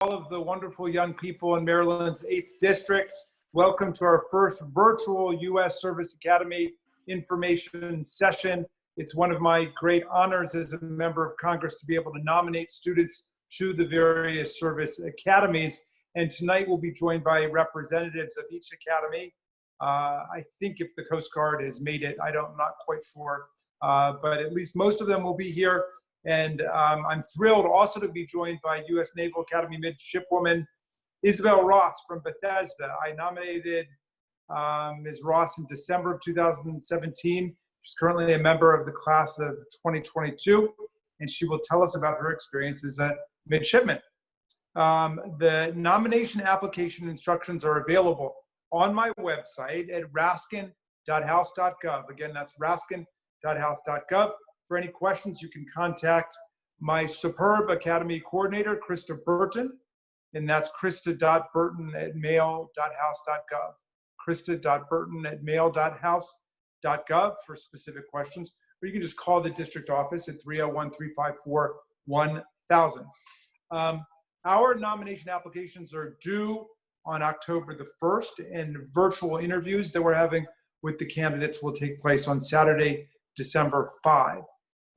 all of the wonderful young people in Maryland's 8th District. Welcome to our first virtual U.S. Service Academy information session. It's one of my great honors as a member of Congress to be able to nominate students to the various service academies. And tonight we'll be joined by representatives of each academy. I think if the Coast Guard has made it, I'm not quite sure, but at least most of them will be here. And I'm thrilled also to be joined by U.S. Naval Academy Midshipwoman Isabel Ross from Bethesda. I nominated Ms. Ross in December of 2017. She's currently a member of the class of 2022, and she will tell us about her experience as a midshipman. The nomination application instructions are available on my website at raskin.house.gov. Again, that's raskin.house.gov. For any questions, you can contact my superb Academy coordinator, Krista Burton, and that's krista.burton@mail.house.gov. krista.burton@mail.house.gov for specific questions, or you can just call the district office at 301-354-1000. Our nomination applications are due on October the 1st, and virtual interviews that we're having with the candidates will take place on Saturday, December 5.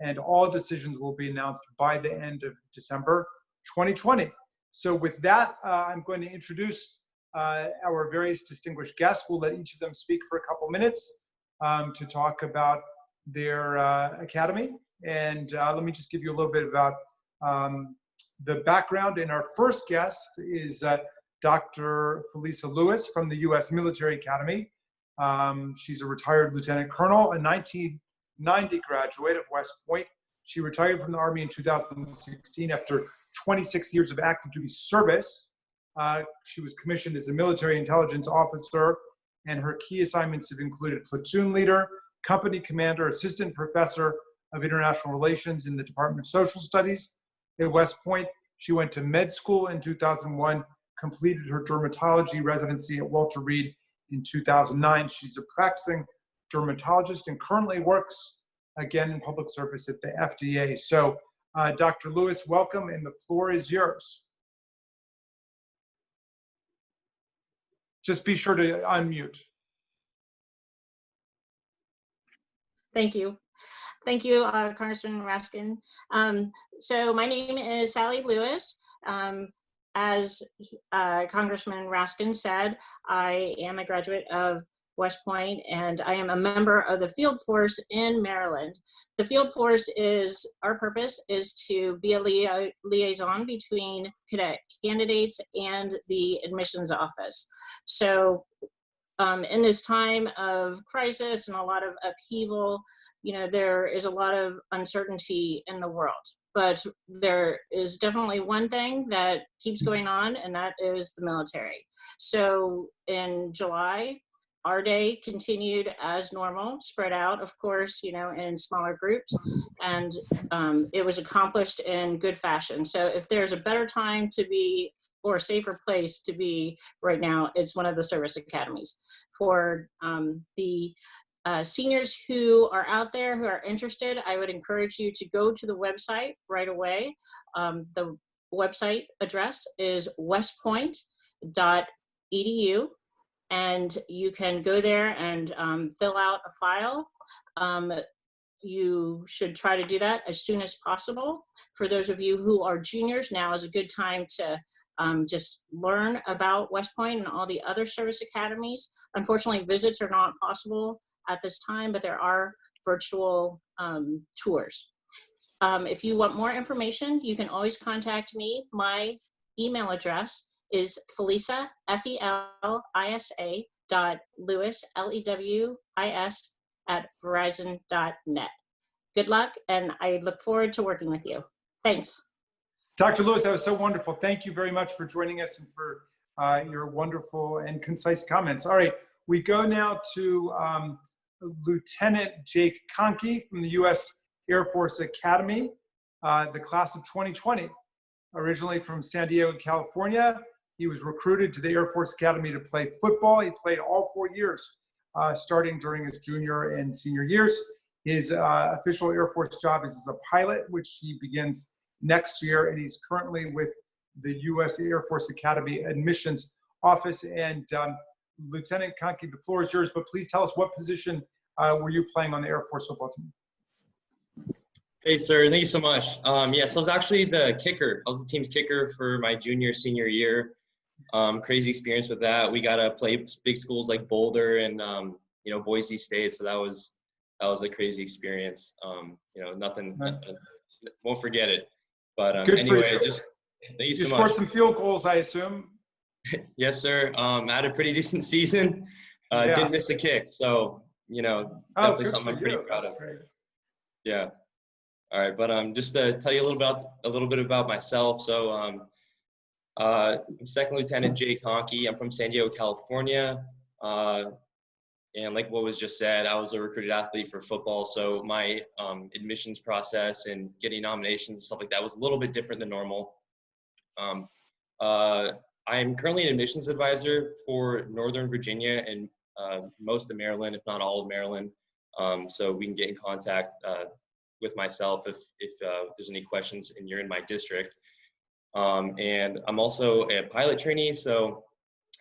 And all decisions will be announced by the end of December 2020. So with that, I'm going to introduce our various distinguished guests. We'll let each of them speak for a couple minutes to talk about their academy. And let me just give you a little bit about the background. And our first guest is Dr. Felisa Lewis from the U.S. Military Academy. She's a retired lieutenant colonel, a 1990 graduate of West Point. She retired from the Army in 2016 after 26 years of active duty service. She was commissioned as a military intelligence officer, and her key assignments have included platoon leader, company commander, assistant professor of international relations in the Department of Social Studies at West Point. She went to med school in 2001, completed her dermatology residency at Walter Reed in 2009. She's a practicing dermatologist and currently works again in public service at the FDA. So Dr. Lewis, welcome, and the floor is yours. Just be sure to unmute. Thank you. Thank you, Congressman Raskin. So my name is Sally Lewis. As Congressman Raskin said, I am a graduate of West Point, and I am a member of the Field Force in Maryland. The Field Force our purpose is to be a liaison between cadet candidates and the admissions office. So in this time of crisis and a lot of upheaval, there is a lot of uncertainty in the world. But there is definitely one thing that keeps going on, and that is the military. So in July, our day continued as normal, spread out, of course, in smaller groups, and it was accomplished in good fashion. So if there's a better time to be, or a safer place to be right now, it's one of the service academies. For the seniors who are out there who are interested, I would encourage you to go to the website right away. The website address is westpoint.edu. And you can go there and fill out a file. You should try to do that as soon as possible. For those of you who are juniors, now is a good time to just learn about West Point and all the other service academies. Unfortunately, visits are not possible at this time, but there are virtual tours. If you want more information, you can always contact me. My email address is Felisa, F-E-L-I-S-A .Lewis, L-E-W-I-S @verizon.net. Good luck, and I look forward to working with you. Thanks. Dr. Lewis, that was so wonderful. Thank you very much for joining us and for your wonderful and concise comments. All right, we go now to Lieutenant Jake Conkey from the U.S. Air Force Academy, the class of 2020. Originally from San Diego, California, he was recruited to the Air Force Academy to play football. He played all 4 years, starting during his junior and senior years. His official Air Force job is as a pilot, which he begins next year, and he's currently with the U.S. Air Force Academy Admissions Office. And Lieutenant Conkey, the floor is yours, but please tell us what position were you playing on the Air Force football team? Hey, sir. Thank you so much. Yeah, so I was actually the kicker. I was the team's kicker for my senior year. Crazy experience with that. We got to play big schools like Boulder and, Boise State. So that was a crazy experience. Nothing, won't forget it. But anyway, just thank you so much. You scored some field goals, I assume. Yes, sir. I had a pretty decent season. Didn't miss a kick. So, definitely something I'm pretty proud of. Great. Yeah. All right. But just to tell you a little bit about myself. So I'm Second Lieutenant Jay Conkey. I'm from San Diego, California. And like what was just said, I was a recruited athlete for football. So my admissions process and getting nominations and stuff like that was a little bit different than normal. I'm currently an admissions advisor for Northern Virginia and most of Maryland, if not all of Maryland. So we can get in contact with myself if there's any questions and you're in my district. And I'm also a pilot trainee. So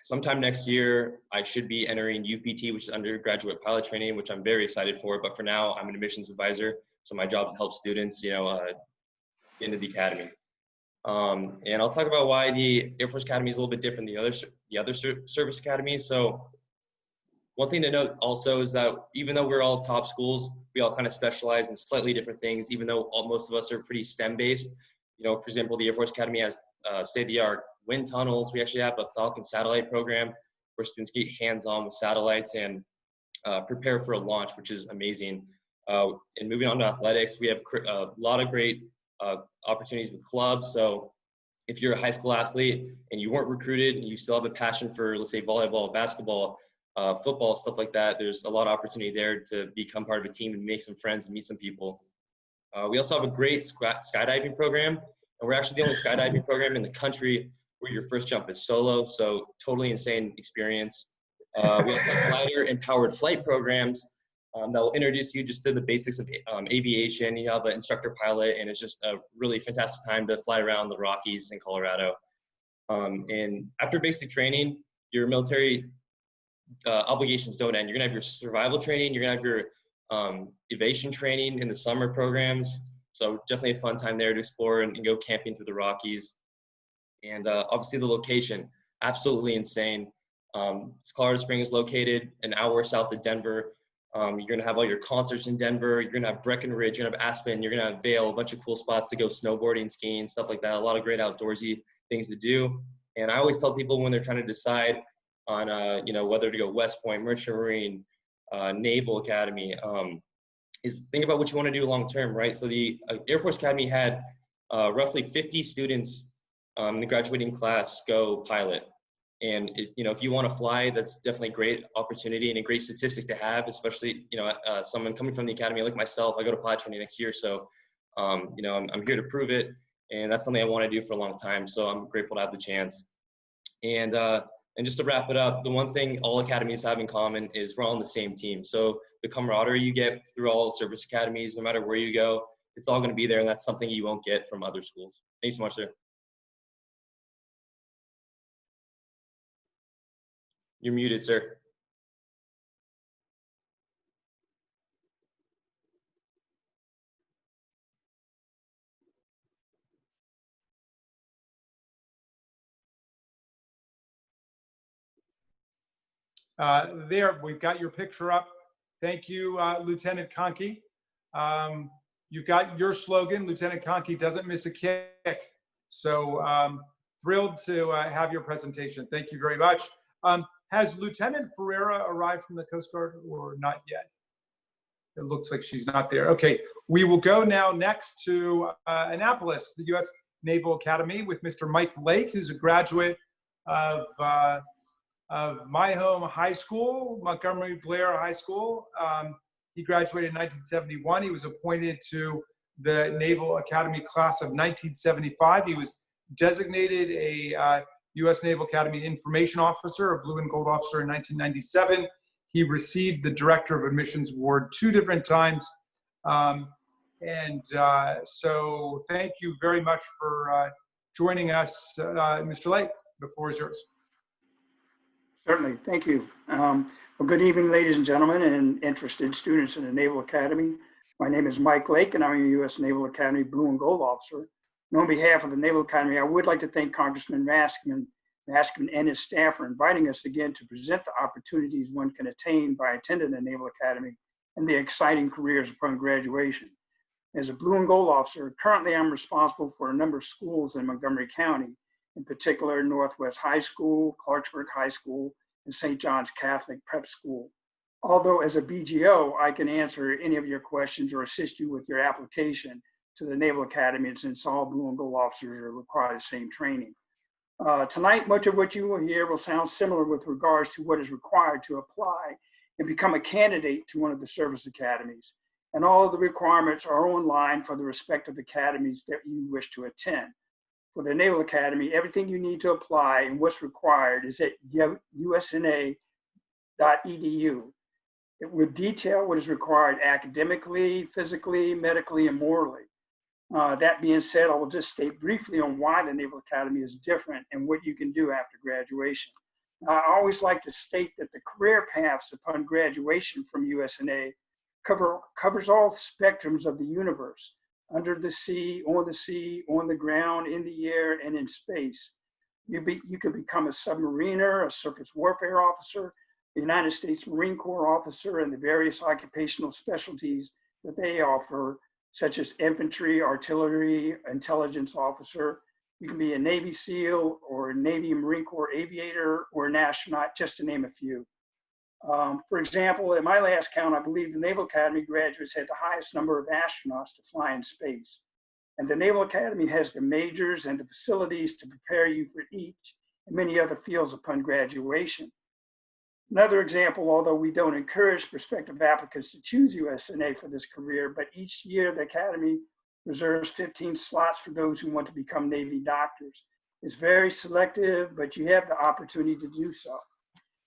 sometime next year, I should be entering UPT, which is undergraduate pilot training, which I'm very excited for. But for now, I'm an admissions advisor. So my job is to help students, get into the academy. And I'll talk about why the Air Force Academy is a little bit different than the other service academies. So one thing to note also is that even though we're all top schools, we all kind of specialize in slightly different things, even though most of us are pretty STEM-based. For example, the Air Force Academy has state-of-the-art wind tunnels. We actually have a Falcon satellite program where students get hands-on with satellites and prepare for a launch, which is amazing. And moving on to athletics, we have a lot of great opportunities with clubs. So if you're a high school athlete and you weren't recruited and you still have a passion for, let's say, volleyball, basketball, football, stuff like that, there's a lot of opportunity there to become part of a team and make some friends and meet some people. We also have a great skydiving program, and we're actually the only skydiving program in the country where your first jump is solo, so totally insane experience. We also have glider and powered flight programs that will introduce you just to the basics of aviation. You have an instructor pilot, and it's just a really fantastic time to fly around the Rockies in Colorado. And after basic training, your military obligations don't end. You're gonna have your survival training, you're gonna have your evasion training in the summer programs. So definitely a fun time there to explore and go camping through the Rockies. And obviously the location, absolutely insane. Colorado Springs is located an hour south of Denver. You're gonna have all your concerts in Denver. You're gonna have Breckenridge, you're gonna have Aspen, you're gonna have Vail, a bunch of cool spots to go snowboarding, skiing, stuff like that. A lot of great outdoorsy things to do. And I always tell people when they're trying to decide on, whether to go West Point, Merchant Marine, Naval Academy, is think about what you want to do long-term, right? So the Air Force Academy had roughly 50 students in the graduating class go pilot. And if you want to fly, that's definitely a great opportunity and a great statistic to have, especially, someone coming from the academy like myself. I go to pilot training next year. So, I'm here to prove it. And that's something I want to do for a long time. So I'm grateful to have the chance. And just to wrap it up, the one thing all academies have in common is we're all on the same team. So the camaraderie you get through all service academies, no matter where you go, it's all going to be there. And that's something you won't get from other schools. Thanks so much, sir. You're muted, sir. There, we've got your picture up. Thank you, Lieutenant Conkey. You've got your slogan, Lieutenant Conkey doesn't miss a kick. So thrilled to have your presentation. Thank you very much. Has Lieutenant Ferreira arrived from the Coast Guard or not yet? It looks like she's not there. Okay, we will go now next to Annapolis, the U.S. Naval Academy with Mr. Mike Lake, who's a graduate of my home high school, Montgomery Blair High School. He graduated in 1971. He was appointed to the Naval Academy class of 1975. He was designated a U.S. Naval Academy Information Officer, a Blue and Gold Officer in 1997. He received the Director of Admissions Award 2 different times. So thank you very much for joining us. Mr. Lake, the floor is yours. Certainly, thank you. Well, good evening, ladies and gentlemen, and interested students in the Naval Academy. My name is Mike Lake, and I'm a U.S. Naval Academy Blue and Gold Officer. And on behalf of the Naval Academy, I would like to thank Congressman Raskin and his staff for inviting us again to present the opportunities one can attain by attending the Naval Academy and the exciting careers upon graduation. As a Blue and Gold Officer, currently I'm responsible for a number of schools in Montgomery County, in particular Northwest High School, Clarksburg High School, and St. John's Catholic Prep School. Although as a BGO, I can answer any of your questions or assist you with your application to the Naval Academy, since all Blue and Gold officers are required the same training. Tonight, much of what you will hear will sound similar with regards to what is required to apply and become a candidate to one of the service academies. And all of the requirements are online for the respective academies that you wish to attend. For the Naval Academy, everything you need to apply and what's required is at usna.edu. It will detail what is required academically, physically, medically, and morally. That being said, I will just state briefly on why the Naval Academy is different and what you can do after graduation. I always like to state that the career paths upon graduation from USNA covers all spectrums of the universe: under the sea, on the ground, in the air, and in space. You could become a submariner, a surface warfare officer, a United States Marine Corps officer, and the various occupational specialties that they offer, such as infantry, artillery, intelligence officer. You can be a Navy SEAL or a Navy Marine Corps aviator or an astronaut, just to name a few. For example, at my last count, I believe the Naval Academy graduates had the highest number of astronauts to fly in space. And the Naval Academy has the majors and the facilities to prepare you for each and many other fields upon graduation. Another example, although we don't encourage prospective applicants to choose USNA for this career, but each year the Academy reserves 15 slots for those who want to become Navy doctors. It's very selective, but you have the opportunity to do so.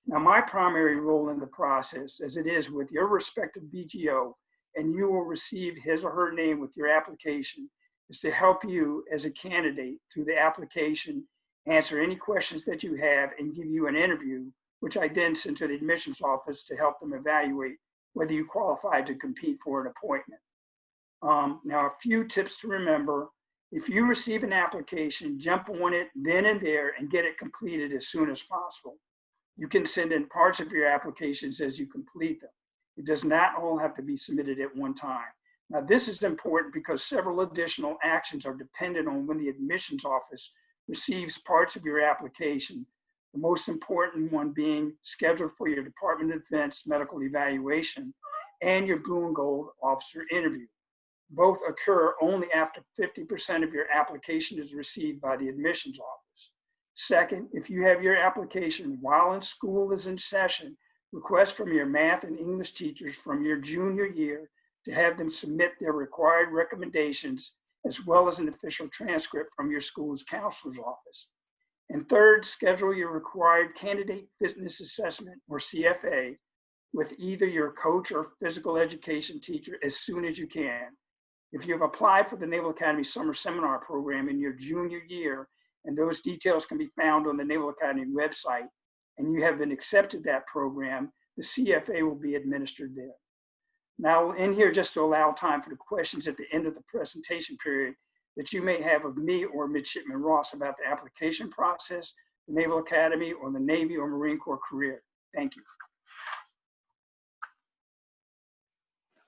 Now, my primary role in the process, as it is with your respective BGO, and you will receive his or her name with your application, is to help you as a candidate through the application, answer any questions that you have, and give you an interview, which I then send to the admissions office to help them evaluate whether you qualify to compete for an appointment. Now, a few tips to remember: if you receive an application, jump on it then and there and get it completed as soon as possible. You can send in parts of your applications as you complete them. It does not all have to be submitted at one time. Now, this is important because several additional actions are dependent on when the admissions office receives parts of your application, the most important one being scheduled for your Department of Defense medical evaluation and your Blue and Gold officer interview. Both occur only after 50% of your application is received by the admissions office. Second, if you have your application while in school is in session, request from your math and English teachers from your junior year to have them submit their required recommendations, as well as an official transcript from your school's counselor's office. And third, schedule your required candidate fitness assessment, or CFA, with either your coach or physical education teacher as soon as you can. If you have applied for the Naval Academy Summer Seminar Program in your junior year, and those details can be found on the Naval Academy website, and you have been accepted that program, the CFA will be administered there. Now, I'll end here just to allow time for the questions at the end of the presentation period that you may have of me or Midshipman Ross about the application process, the Naval Academy, or the Navy or Marine Corps career. Thank you.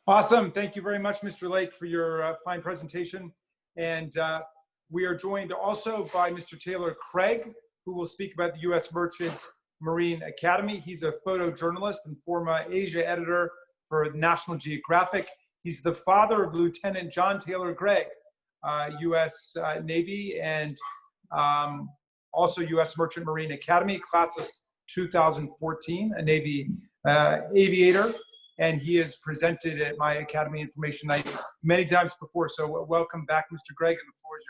Awesome. Thank you very much, Mr. Lake, for your fine presentation. And we are joined also by Mr. Taylor Craig, who will speak about the U.S. Merchant Marine Academy. He's a photojournalist and former Asia editor for National Geographic. He's the father of Lieutenant John Taylor Craig, U.S. Navy, and also U.S. Merchant Marine Academy, class of 2014, a Navy aviator. And he has presented at my Academy Information Night many times before. So welcome back, Mr. Gregg, and the floor is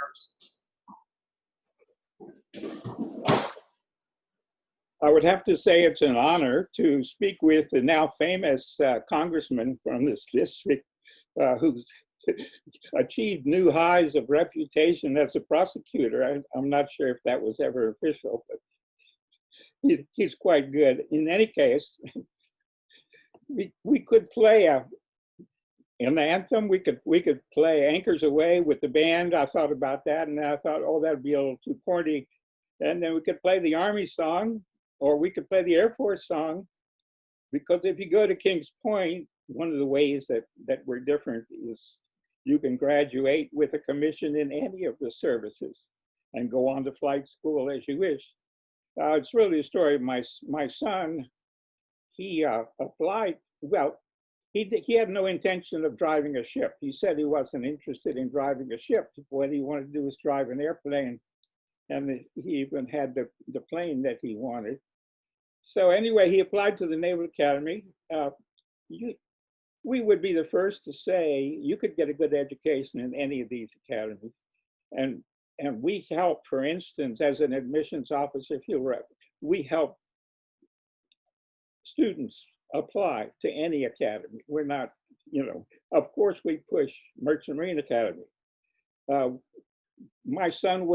yours. I would have to say it's an honor to speak with the now famous congressman from this district, who's achieved new highs of reputation as a prosecutor. I'm not sure if that was ever official, but he's quite good. In any case, we could play an anthem. We could play Anchors Away with the band. I thought about that, and then I thought, oh, that'd be a little too corny. And then we could play the Army song, or we could play the Air Force song. Because if you go to Kings Point, one of the ways that we're different is you can graduate with a commission in any of the services and go on to flight school as you wish. It's really a story of my son. He applied, well, he had no intention of driving a ship. He said he wasn't interested in driving a ship. What he wanted to do was drive an airplane. And he even had the plane that he wanted. So anyway, he applied to the Naval Academy. We would be the first to say you could get a good education in any of these academies. And we help, for instance, as an admissions officer, field rep, we help students apply to any academy. We're not, of course we push Merchant Marine Academy. My son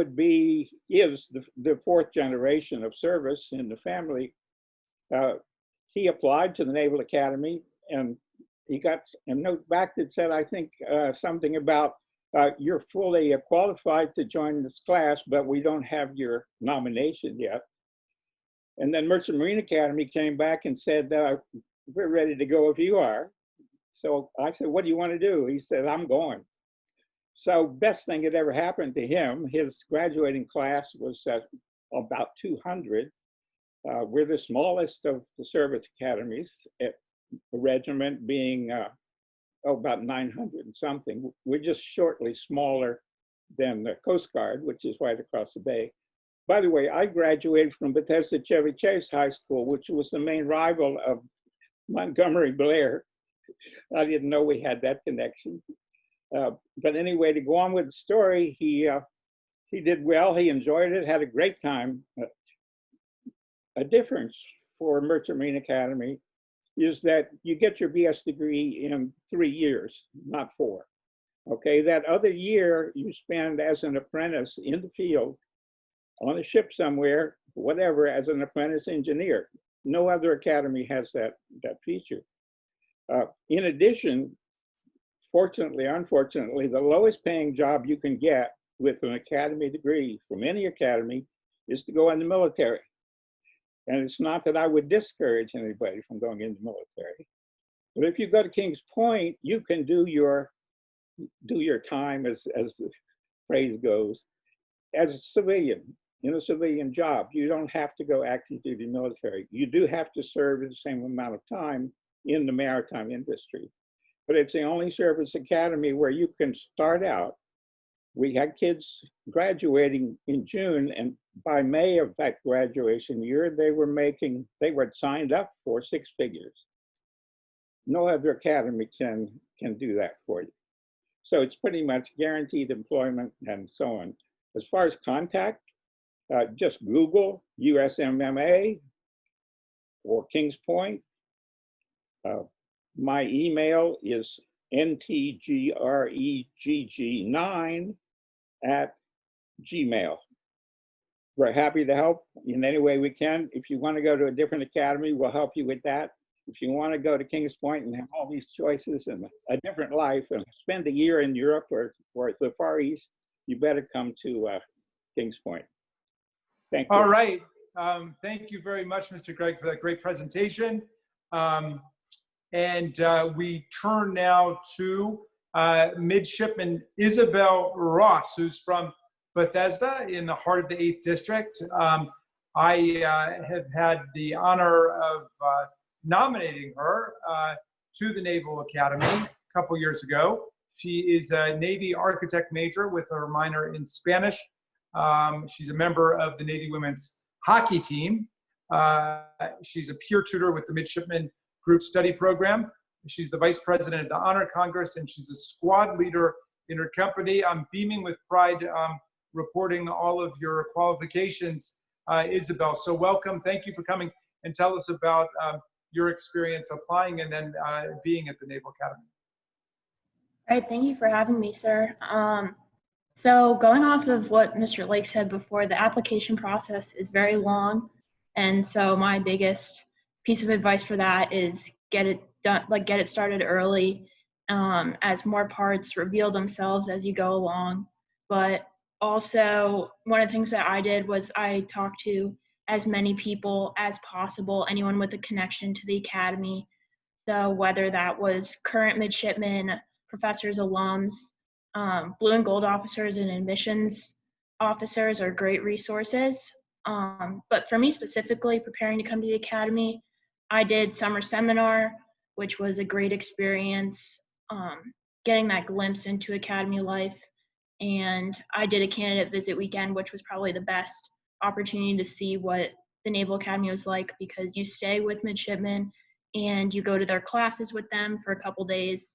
is the fourth generation of service in the family. He applied to the Naval Academy, and he got a note back that said, I think something about you're fully qualified to join this class, but we don't have your nomination yet. And then Merchant Marine Academy came back and said, we're ready to go if you are. So I said, what do you want to do? He said, I'm going. So best thing that ever happened to him, his graduating class was about 200. We're the smallest of the service academies, the regiment being about 900 and something. We're just shortly smaller than the Coast Guard, which is right across the bay. By the way, I graduated from Bethesda Chevy Chase High School, which was the main rival of Montgomery Blair. I didn't know we had that connection. But anyway, to go on with the story, he did well. He enjoyed it, had a great time. A difference for Merchant Marine Academy is that you get your BS degree in 3 years, not 4. Okay, that other year you spend as an apprentice in the field, on a ship somewhere, whatever, as an apprentice engineer. No other academy has that feature. In addition, fortunately, unfortunately, the lowest paying job you can get with an academy degree from any academy is to go in the military. And it's not that I would discourage anybody from going into the military, but if you go to Kings Point, you can do your time, as the phrase goes, as a civilian, in a civilian job. You don't have to go active duty military. You do have to serve the same amount of time in the maritime industry, but it's the only service academy where you can start out. We had kids graduating in June, and by May of that graduation year, they were signed up for 6 figures. No other academy can do that for you. So it's pretty much guaranteed employment and so on. As far as contact, just Google USMMA or Kings Point. My email is ntgregg9@gmail. We're happy to help in any way we can. If you want to go to a different academy, we'll help you with that. If you want to go to Kings Point and have all these choices and a different life and spend a year in Europe or the Far East, you better come to Kings Point. Thank you. All right. Thank you very much, Mr. Gregg, for that great presentation. We turn now to Midshipman Isabel Ross, who's from Bethesda in the heart of the 8th District. I have had the honor of nominating her to the Naval Academy a couple years ago. She is a Navy architect major with a minor in Spanish. She's a member of the Navy women's hockey team. She's a peer tutor with the Midshipman Group Study Program. She's the vice president of the Honor Congress, and she's a squad leader in her company. I'm beaming with pride reporting all of your qualifications, Isabel. So welcome. Thank you for coming, and tell us about your experience applying and then being at the Naval Academy. All right, thank you for having me, sir. So going off of what Mr. Lake said before, the application process is very long. And so my biggest piece of advice for that is get it done, like get it started early, as more parts reveal themselves as you go along. But also one of the things that I did was I talked to as many people as possible, anyone with a connection to the academy. So whether that was current midshipmen, professors, alums, blue and gold officers and admissions officers are great resources. But for me specifically, preparing to come to the academy, I did summer seminar, which was a great experience, getting that glimpse into academy life. And I did a candidate visit weekend, which was probably the best opportunity to see what the Naval Academy was like, because you stay with midshipmen and you go to their classes with them for a couple days.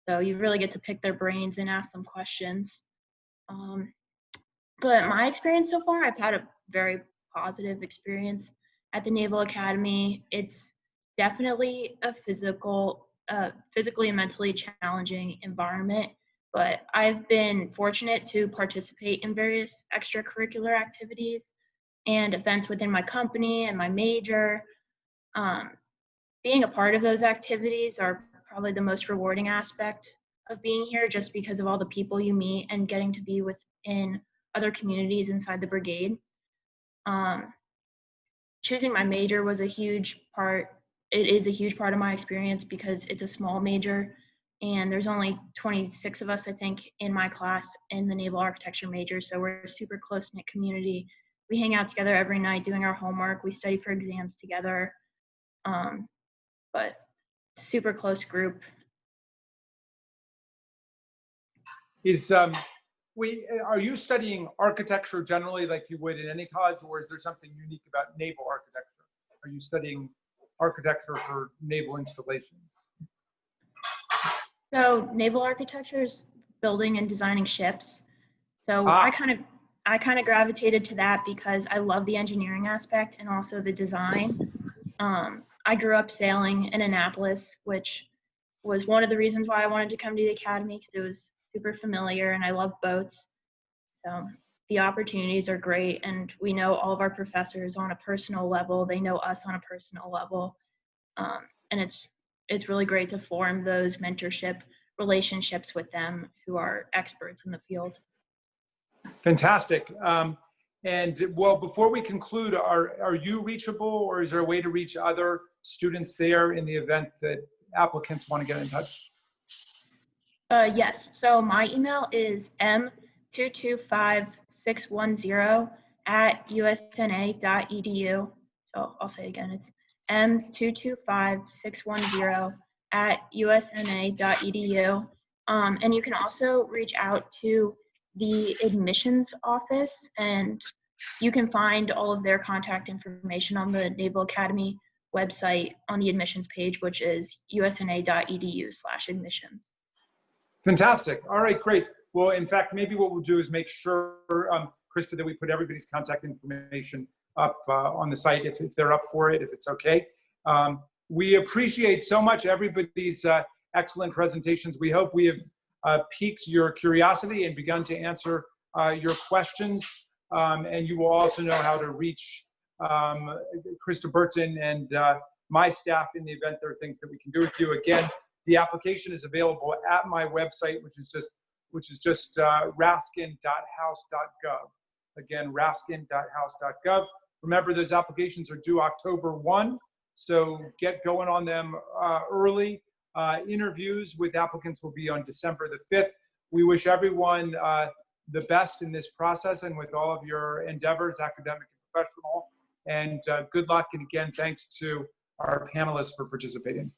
So you really get to pick their brains and ask them questions. But my experience so far, I've had a very positive experience at the Naval Academy. It's definitely a physically and mentally challenging environment, but I've been fortunate to participate in various extracurricular activities and events within my company and my major. Being a part of those activities are probably the most rewarding aspect of being here, just because of all the people you meet and getting to be within other communities inside the brigade. Choosing my major was a huge part. It is a huge part of my experience because it's a small major and there's only 26 of us, I think, in my class in the Naval Architecture major. So we're a super close-knit community. We hang out together every night doing our homework. We study for exams together. But super close group. Are you studying architecture generally like you would in any college, or is there something unique about naval architecture? Are you studying architecture for naval installations? So naval architecture is building and designing ships. So I kind of gravitated to that because I love the engineering aspect and also the design. I grew up sailing in Annapolis, which was one of the reasons why I wanted to come to the academy, because it was super familiar and I love boats. So the opportunities are great, and we know all of our professors on a personal level. They know us on a personal level, and it's really great to form those mentorship relationships with them who are experts in the field. Fantastic. And well, before we conclude, are you reachable, or is there a way to reach other students there in the event that applicants want to get in touch? Yes, so my email is m225610@usna.edu. So I'll say it again, it's m225610@usna.edu. And you can also reach out to the admissions office, and you can find all of their contact information on the Naval Academy website on the admissions page, which is usna.edu/admissions. Fantastic. All right, great. Well, in fact, maybe what we'll do is make sure, Krista, that we put everybody's contact information up on the site if they're up for it, if it's okay. We appreciate so much everybody's excellent presentations. We hope we have piqued your curiosity and begun to answer your questions. And you will also know how to reach Krista Burton and my staff in the event there are things that we can do with you. Again, the application is available at my website, which is just raskin.house.gov. Again, raskin.house.gov. Remember, those applications are due October 1, so get going on them early. Interviews with applicants will be on December the 5th. We wish everyone the best in this process and with all of your endeavors, academic and professional. And good luck. And again, thanks to our panelists for participating.